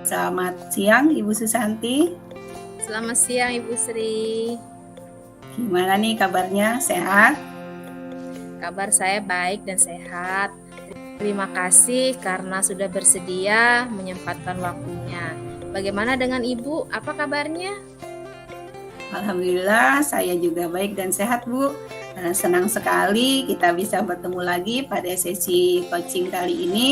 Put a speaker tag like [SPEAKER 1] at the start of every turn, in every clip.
[SPEAKER 1] Selamat siang Ibu Susanti.
[SPEAKER 2] Selamat siang Ibu Sri.
[SPEAKER 1] Gimana nih kabarnya? Sehat?
[SPEAKER 2] Kabar saya baik dan sehat. Terima kasih karena sudah bersedia menyempatkan waktunya. Bagaimana dengan Ibu? Apa kabarnya?
[SPEAKER 1] Alhamdulillah saya juga baik dan sehat Bu. Senang sekali kita bisa bertemu lagi pada sesi coaching kali ini.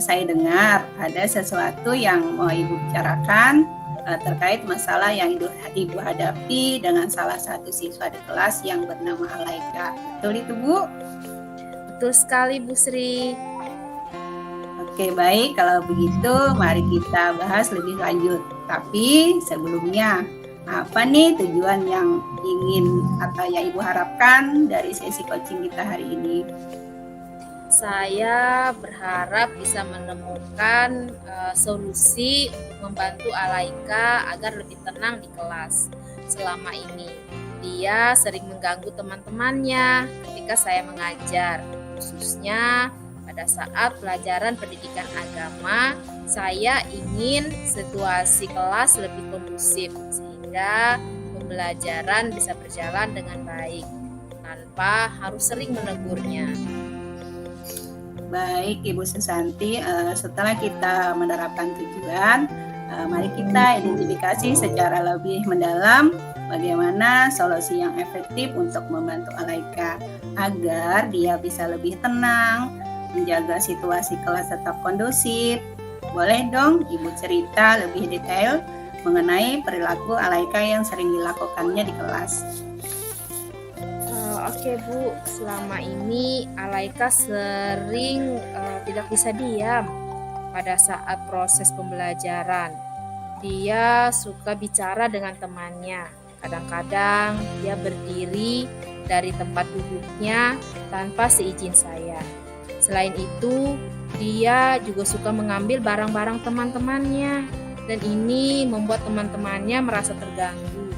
[SPEAKER 1] Saya dengar ada sesuatu yang mau Ibu bicarakan terkait masalah yang Ibu hadapi dengan salah satu siswa di kelas yang bernama Alaika. Betul itu Bu?
[SPEAKER 2] Betul sekali Bu Sri.
[SPEAKER 1] Oke, baik, kalau begitu mari kita bahas lebih lanjut. Tapi sebelumnya, apa nih tujuan yang ingin atau yang Ibu harapkan dari sesi coaching kita hari ini?
[SPEAKER 2] Saya berharap bisa menemukan solusi untuk membantu Alaika agar lebih tenang di kelas. Selama ini dia sering mengganggu teman-temannya ketika saya mengajar, khususnya pada saat pelajaran pendidikan agama. Saya ingin situasi kelas lebih kondusif sehingga pembelajaran bisa berjalan dengan baik tanpa harus sering menegurnya.
[SPEAKER 1] Baik Ibu Susanti, setelah kita menerapkan tujuan, mari kita identifikasi secara lebih mendalam bagaimana solusi yang efektif untuk membantu Alaika agar dia bisa lebih tenang, menjaga situasi kelas tetap kondusif. Boleh dong Ibu cerita lebih detail mengenai perilaku Alaika yang sering dilakukannya di kelas?
[SPEAKER 2] Oke Bu, selama ini Alaika sering tidak bisa diam pada saat proses pembelajaran. Dia suka bicara dengan temannya. Kadang-kadang dia berdiri dari tempat duduknya tanpa seizin saya. Selain itu, dia juga suka mengambil barang-barang teman-temannya, dan ini membuat teman-temannya merasa terganggu.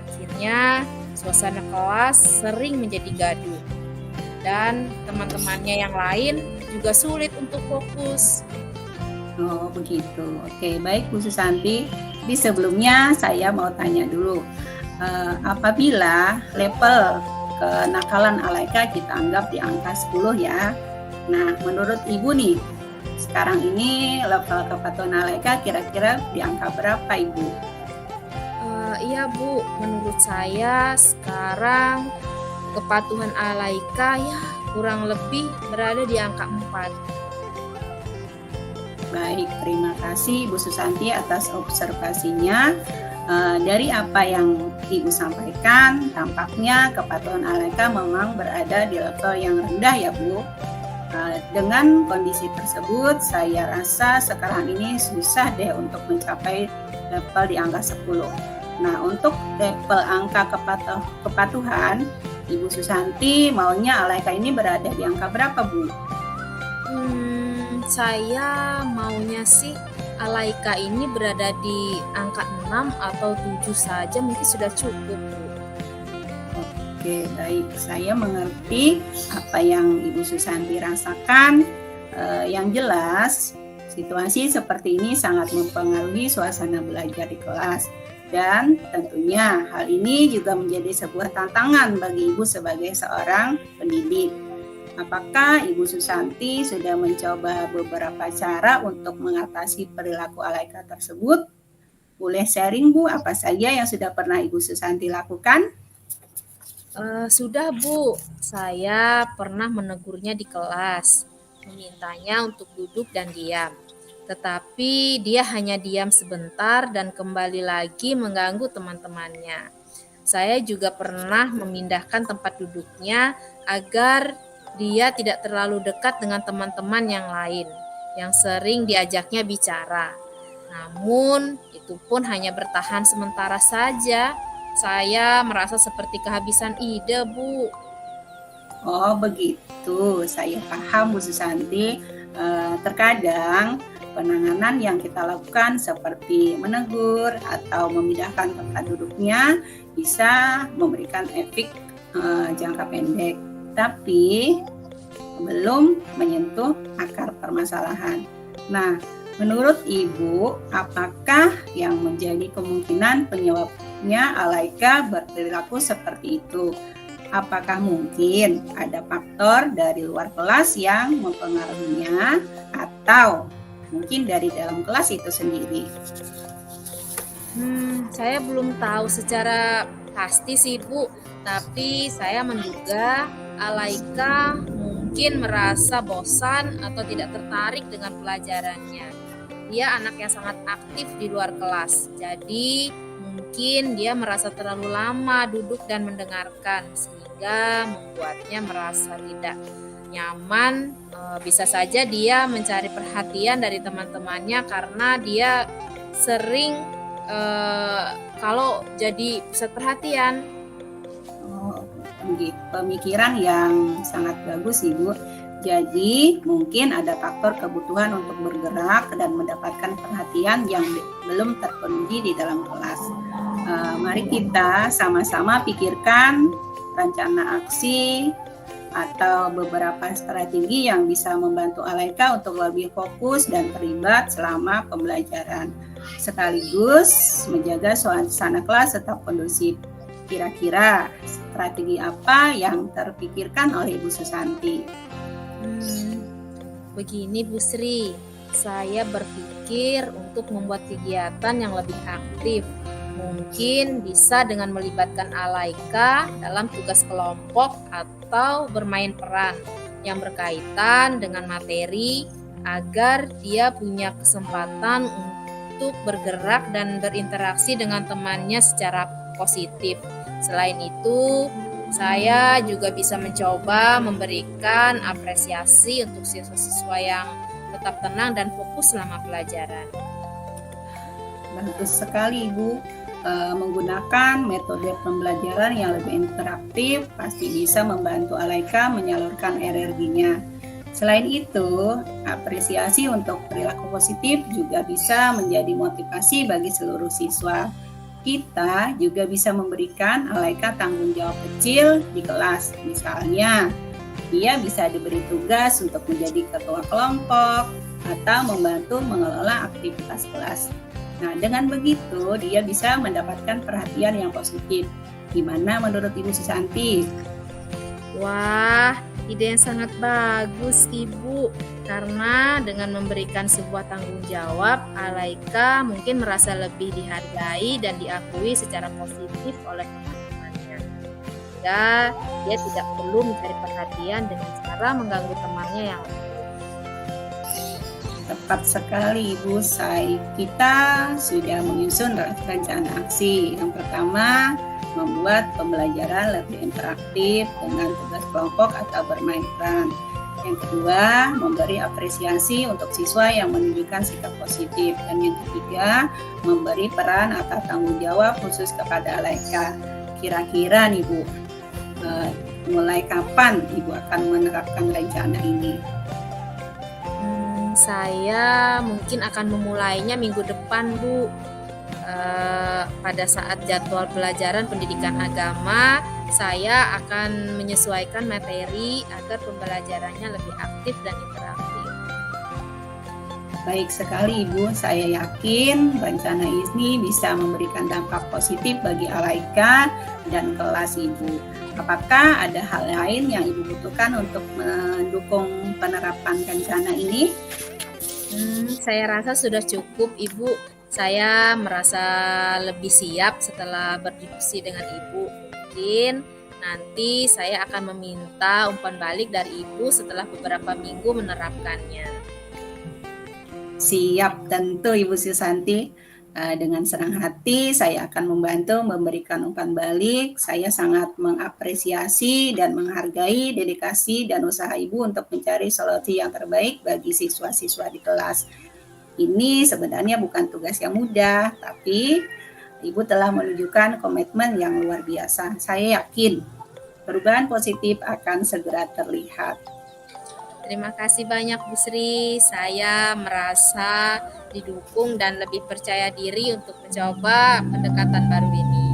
[SPEAKER 2] Akhirnya, suasana kelas sering menjadi gaduh, dan teman-temannya yang lain juga sulit untuk fokus.
[SPEAKER 1] Oh begitu, oke baik Bu Susanti. Tapi sebelumnya saya mau tanya dulu, apabila level kenakalan Alaika kita anggap di angka 10 ya. Nah menurut Ibu nih, sekarang ini level kepatuhan Alaika kira-kira di angka berapa Ibu?
[SPEAKER 2] Iya Bu, menurut saya sekarang kepatuhan Alaika ya kurang lebih berada di angka 4.
[SPEAKER 1] Baik, terima kasih Bu Susanti atas observasinya. Dari apa yang Ibu sampaikan, tampaknya kepatuhan Alaika memang berada di level yang rendah ya Bu. Dengan kondisi tersebut, saya rasa sekarang ini susah deh untuk mencapai level di angka 10. Nah, untuk level angka kepatuhan, Ibu Susanti maunya Alaika ini berada di angka berapa, Bu?
[SPEAKER 2] Saya maunya sih Alaika ini berada di angka 6 atau 7 saja mungkin sudah cukup, Bu.
[SPEAKER 1] Oke, baik. Saya mengerti apa yang Ibu Susanti rasakan. Yang jelas, situasi seperti ini sangat mempengaruhi suasana belajar di kelas. Dan tentunya hal ini juga menjadi sebuah tantangan bagi Ibu sebagai seorang pendidik. Apakah Ibu Susanti sudah mencoba beberapa cara untuk mengatasi perilaku Alaika tersebut? Boleh sharing Bu, apa saja yang sudah pernah Ibu Susanti lakukan?
[SPEAKER 2] Sudah Bu, saya pernah menegurnya di kelas, memintanya untuk duduk dan diam. Tetapi dia hanya diam sebentar dan kembali lagi mengganggu teman-temannya. Saya juga pernah memindahkan tempat duduknya agar dia tidak terlalu dekat dengan teman-teman yang lain yang sering diajaknya bicara. Namun itu pun hanya bertahan sementara saja. Saya merasa seperti kehabisan ide, Bu.
[SPEAKER 1] Oh begitu, saya paham Bu Susanti. Terkadang penanganan yang kita lakukan seperti menegur atau memindahkan tempat duduknya bisa memberikan efek jangka pendek, tapi belum menyentuh akar permasalahan. Nah, Menurut Ibu, apakah yang menjadi kemungkinan penyebabnya Alaika berperilaku seperti itu? Apakah mungkin ada faktor dari luar kelas yang mempengaruhinya atau mungkin dari dalam kelas itu sendiri?
[SPEAKER 2] Saya belum tahu secara pasti sih Bu, tapi saya menduga Alaika mungkin merasa bosan atau tidak tertarik dengan pelajarannya. Dia anak yang sangat aktif di luar kelas, jadi mungkin dia merasa terlalu lama duduk dan mendengarkan sehingga membuatnya merasa tidak nyaman. Bisa saja dia mencari perhatian dari teman-temannya karena dia sering kalau jadi pusat perhatian.
[SPEAKER 1] Pemikiran yang sangat bagus Ibu. Jadi mungkin ada faktor kebutuhan untuk bergerak dan mendapatkan perhatian yang belum terpenuhi di dalam kelas. Mari kita sama-sama pikirkan rencana aksi atau beberapa strategi yang bisa membantu Alaika untuk lebih fokus dan terlibat selama pembelajaran, sekaligus menjaga suasana kelas tetap kondusif. Kira-kira strategi apa yang terpikirkan oleh Ibu Susanti?
[SPEAKER 2] Begini Bu Sri, saya berpikir untuk membuat kegiatan yang lebih aktif. Mungkin bisa dengan melibatkan Alaika dalam tugas kelompok atau bermain peran yang berkaitan dengan materi agar dia punya kesempatan untuk bergerak dan berinteraksi dengan temannya secara positif. Selain itu, saya juga bisa mencoba memberikan apresiasi untuk siswa-siswa yang tetap tenang dan fokus selama pelajaran.
[SPEAKER 1] Bagus sekali Ibu. Menggunakan metode pembelajaran yang lebih interaktif pasti bisa membantu Alaika menyalurkan energinya. Selain itu, apresiasi untuk perilaku positif juga bisa menjadi motivasi bagi seluruh siswa. Kita juga bisa memberikan Alaika tanggung jawab kecil di kelas. Misalnya, dia bisa diberi tugas untuk menjadi ketua kelompok atau membantu mengelola aktivitas kelas. Nah, dengan begitu dia bisa mendapatkan perhatian yang positif. Gimana menurut Ibu Susanti?
[SPEAKER 2] Wah, ide yang sangat bagus Ibu. Karena dengan memberikan sebuah tanggung jawab, Alaika mungkin merasa lebih dihargai dan diakui secara positif oleh teman-temannya. Sehingga dia tidak perlu mencari perhatian dengan cara mengganggu temannya yang lain.
[SPEAKER 1] Tepat sekali Ibu. Kita sudah menyusun rencana aksi. Yang pertama, membuat pembelajaran lebih interaktif dengan tugas kelompok atau bermain peran. Yang kedua, memberi apresiasi untuk siswa yang menunjukkan sikap positif. Dan yang ketiga, memberi peran atau tanggung jawab khusus kepada Alaika. Kira-kira nih Bu, mulai kapan Ibu akan menerapkan rencana ini?
[SPEAKER 2] Saya mungkin akan memulainya minggu depan Bu. Pada saat jadwal pelajaran pendidikan agama, saya akan menyesuaikan materi agar pembelajarannya lebih aktif dan interaktif.
[SPEAKER 1] Baik sekali Ibu, saya yakin rencana ini bisa memberikan dampak positif bagi Alaika dan kelas Ibu. Apakah ada hal lain yang Ibu butuhkan untuk mendukung penerapan rencana ini?
[SPEAKER 2] Saya rasa sudah cukup Ibu. Saya merasa lebih siap setelah berdiskusi dengan Ibu. Mungkin nanti saya akan meminta umpan balik dari Ibu setelah beberapa minggu menerapkannya.
[SPEAKER 1] Siap tentu Ibu Susanti. Dengan senang hati saya akan membantu memberikan umpan balik. Saya sangat mengapresiasi dan menghargai dedikasi dan usaha Ibu untuk mencari solusi yang terbaik bagi siswa-siswa di kelas. Ini sebenarnya bukan tugas yang mudah, tapi Ibu telah menunjukkan komitmen yang luar biasa. Saya yakin perubahan positif akan segera terlihat.
[SPEAKER 2] Terima kasih banyak Bu Sri. Saya merasa didukung dan lebih percaya diri untuk mencoba pendekatan baru ini.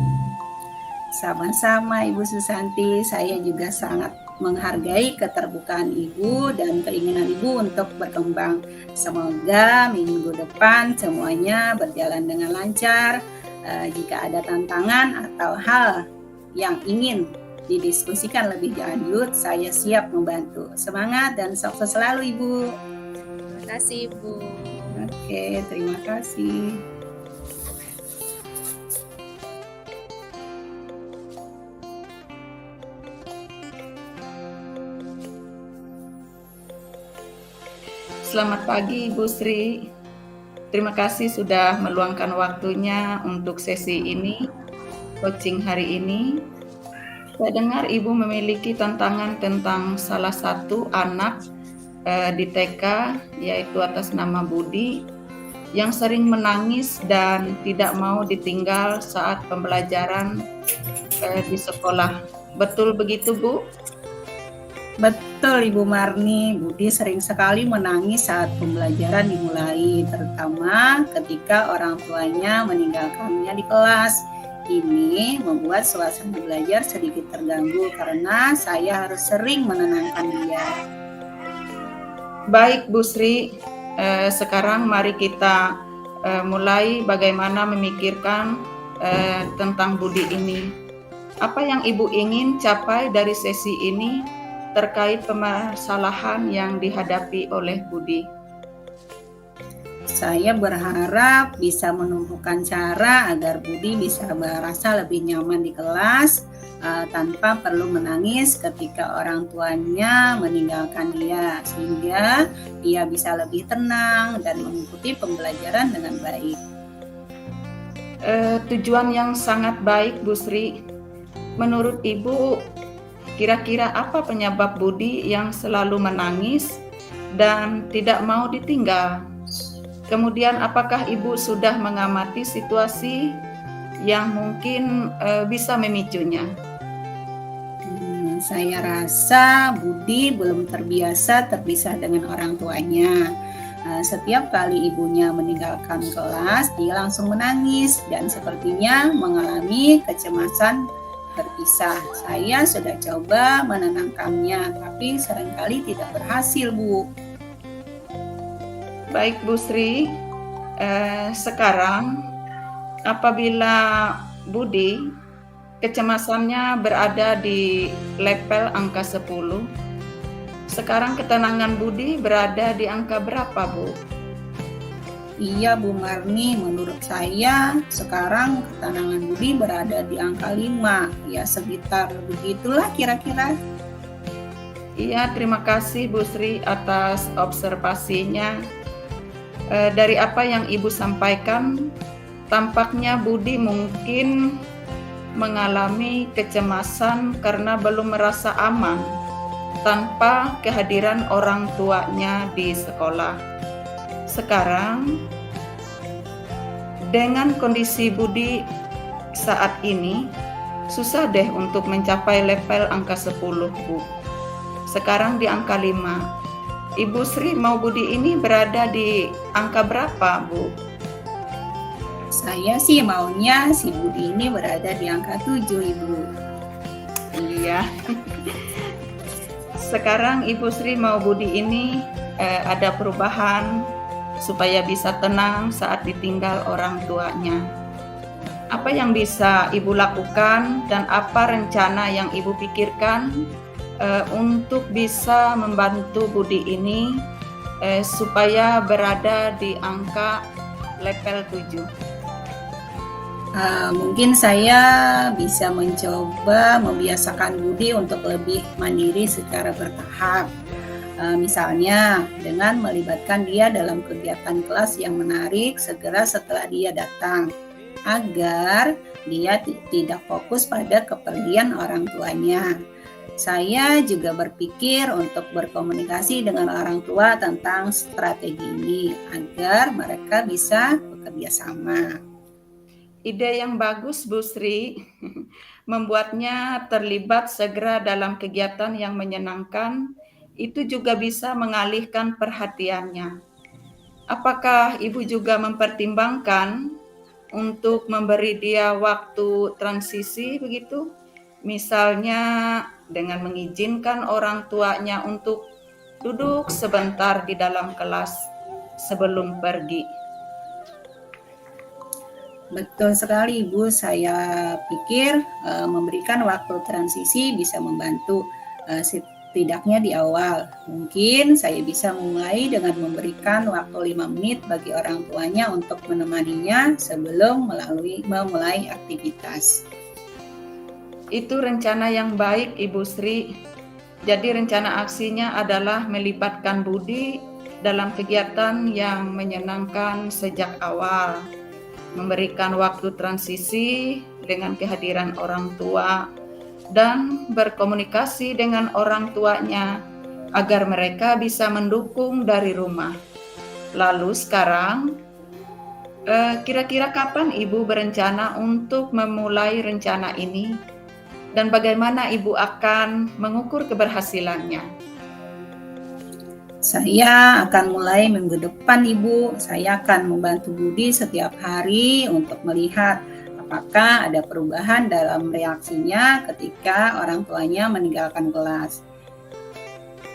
[SPEAKER 1] Sama-sama Ibu Susanti, saya juga sangat menghargai keterbukaan Ibu dan keinginan Ibu untuk berkembang. Semoga minggu depan semuanya berjalan dengan lancar. Jika ada tantangan atau hal yang ingin didiskusikan lebih lanjut, saya siap membantu. Semangat dan sukses selalu Ibu.
[SPEAKER 2] Terima kasih Ibu.
[SPEAKER 1] Oke, terima kasih.
[SPEAKER 3] Selamat pagi Ibu Sri. Terima kasih sudah meluangkan waktunya untuk sesi ini, coaching hari ini. Saya dengar Ibu memiliki tantangan tentang salah satu anak di TK, yaitu atas nama Budi, yang sering menangis dan tidak mau ditinggal saat pembelajaran di sekolah. Betul begitu, Bu?
[SPEAKER 1] Betul Ibu Marni, Budi sering sekali menangis saat pembelajaran dimulai, terutama ketika orang tuanya meninggalkannya di kelas. Ini membuat suasana belajar sedikit terganggu karena saya harus sering menenangkan dia.
[SPEAKER 3] Baik Bu Sri, sekarang mari kita mulai bagaimana memikirkan tentang Budi ini. Apa yang Ibu ingin capai dari sesi ini terkait permasalahan yang dihadapi oleh Budi?
[SPEAKER 1] Saya berharap bisa menemukan cara agar Budi bisa merasa lebih nyaman di kelas tanpa perlu menangis ketika orang tuanya meninggalkan dia, sehingga dia bisa lebih tenang dan mengikuti pembelajaran dengan baik.
[SPEAKER 3] Tujuan yang sangat baik Bu Sri. Menurut Ibu, kira-kira apa penyebab Budi yang selalu menangis dan tidak mau ditinggal? Kemudian apakah Ibu sudah mengamati situasi yang mungkin bisa memicunya?
[SPEAKER 1] Saya rasa Budi belum terbiasa terpisah dengan orang tuanya. Setiap kali ibunya meninggalkan kelas, dia langsung menangis dan sepertinya mengalami kecemasan berpisah. Saya sudah coba menenangkannya, tapi seringkali tidak berhasil, Bu.
[SPEAKER 3] Baik Bu Sri, sekarang apabila Budi kecemasannya berada di level angka 10, sekarang ketenangan Budi berada di angka berapa Bu?
[SPEAKER 1] Iya Bu Marni, menurut saya sekarang ketenangan Budi berada di angka 5, ya sekitar begitulah kira-kira.
[SPEAKER 3] Iya, terima kasih Bu Sri atas observasinya. Dari apa yang Ibu sampaikan, tampaknya Budi mungkin mengalami kecemasan karena belum merasa aman tanpa kehadiran orang tuanya di sekolah. Sekarang, dengan kondisi Budi saat ini, susah deh untuk mencapai level angka 10, Bu. Sekarang di angka 5. Ibu Sri mau Budi ini berada di angka berapa, Bu?
[SPEAKER 1] Saya sih maunya si Budi ini berada di angka 7, Ibu.
[SPEAKER 3] Iya. Sekarang Ibu Sri mau Budi ini ada perubahan supaya bisa tenang saat ditinggal orang tuanya. Apa yang bisa Ibu lakukan dan apa rencana yang Ibu pikirkan untuk bisa membantu Budi ini supaya berada di angka level 7?
[SPEAKER 1] Mungkin saya bisa mencoba membiasakan Budi untuk lebih mandiri secara bertahap. Misalnya dengan melibatkan dia dalam kegiatan kelas yang menarik segera setelah dia datang, agar dia tidak fokus pada kepergian orang tuanya. Saya juga berpikir untuk berkomunikasi dengan orang tua tentang strategi ini agar mereka bisa bekerja sama.
[SPEAKER 3] Ide yang bagus Bu Sri, membuatnya terlibat segera dalam kegiatan yang menyenangkan, itu juga bisa mengalihkan perhatiannya. Apakah Ibu juga mempertimbangkan untuk memberi dia waktu transisi begitu? Misalnya dengan mengizinkan orang tuanya untuk duduk sebentar di dalam kelas sebelum pergi.
[SPEAKER 1] Betul sekali Ibu, saya pikir memberikan waktu transisi bisa membantu setidaknya di awal. Mungkin saya bisa memulai dengan memberikan waktu 5 menit bagi orang tuanya untuk menemaninya sebelum memulai aktivitas.
[SPEAKER 3] Itu rencana yang baik Ibu Sri. Jadi rencana aksinya adalah melibatkan Budi dalam kegiatan yang menyenangkan sejak awal. Memberikan waktu transisi dengan kehadiran orang tua dan berkomunikasi dengan orang tuanya agar mereka bisa mendukung dari rumah. Lalu sekarang, kira-kira kapan Ibu berencana untuk memulai rencana ini dan bagaimana Ibu akan mengukur keberhasilannya?
[SPEAKER 1] Saya akan mulai minggu depan Ibu. Saya akan membantu Budi setiap hari untuk melihat apakah ada perubahan dalam reaksinya ketika orang tuanya meninggalkan kelas.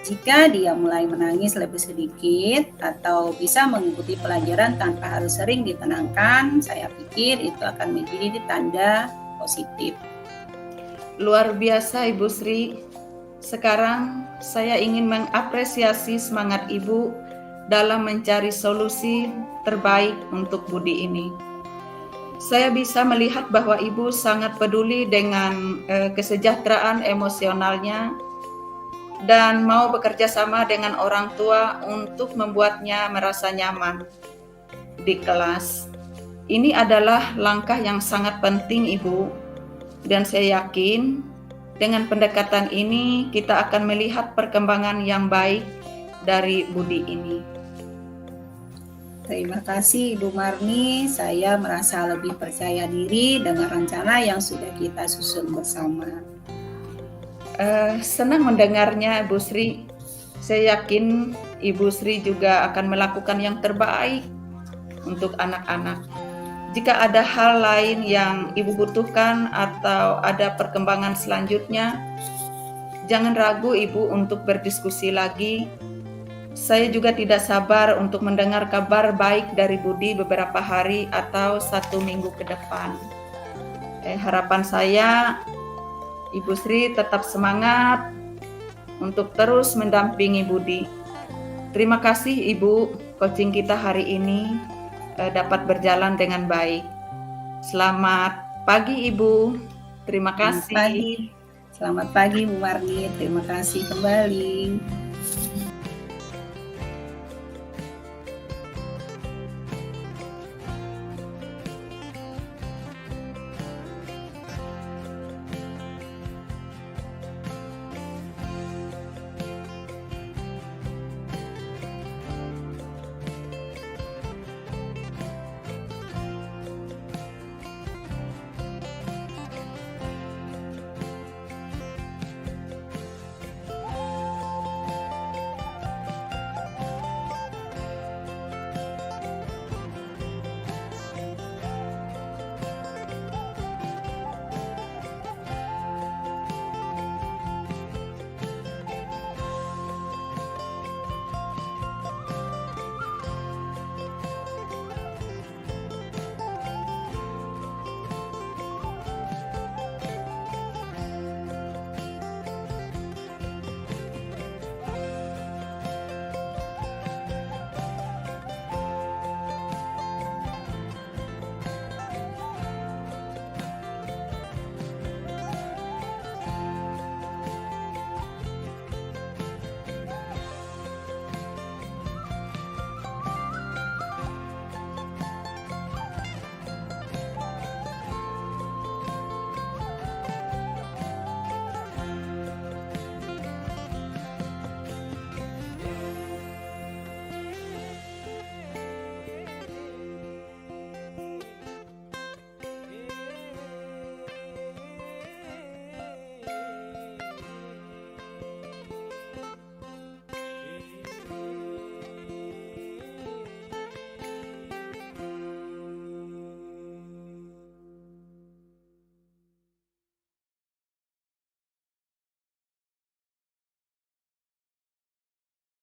[SPEAKER 1] Jika dia mulai menangis lebih sedikit atau bisa mengikuti pelajaran tanpa harus sering ditenangkan, saya pikir itu akan menjadi tanda positif.
[SPEAKER 3] Luar biasa Ibu Sri. Sekarang saya ingin mengapresiasi semangat Ibu dalam mencari solusi terbaik untuk Budi ini. Saya bisa melihat bahwa Ibu sangat peduli dengan kesejahteraan emosionalnya dan mau bekerja sama dengan orang tua untuk membuatnya merasa nyaman di kelas. Ini adalah langkah yang sangat penting Ibu, dan saya yakin dengan pendekatan ini kita akan melihat perkembangan yang baik dari Budi ini.
[SPEAKER 1] Terima kasih Ibu Marni, saya merasa lebih percaya diri dengan rencana yang sudah kita susun bersama.
[SPEAKER 3] Senang mendengarnya Ibu Sri. Saya yakin Ibu Sri juga akan melakukan yang terbaik untuk anak-anak. Jika ada hal lain yang Ibu butuhkan atau ada perkembangan selanjutnya, jangan ragu Ibu untuk berdiskusi lagi. Saya juga tidak sabar untuk mendengar kabar baik dari Budi beberapa hari atau 1 minggu ke depan. Harapan saya, Ibu Sri tetap semangat untuk terus mendampingi Budi. Terima kasih Ibu, coaching kita hari ini dapat berjalan dengan baik. Selamat pagi Ibu. Terima kasih.
[SPEAKER 1] Selamat pagi Bu Marni, terima kasih kembali.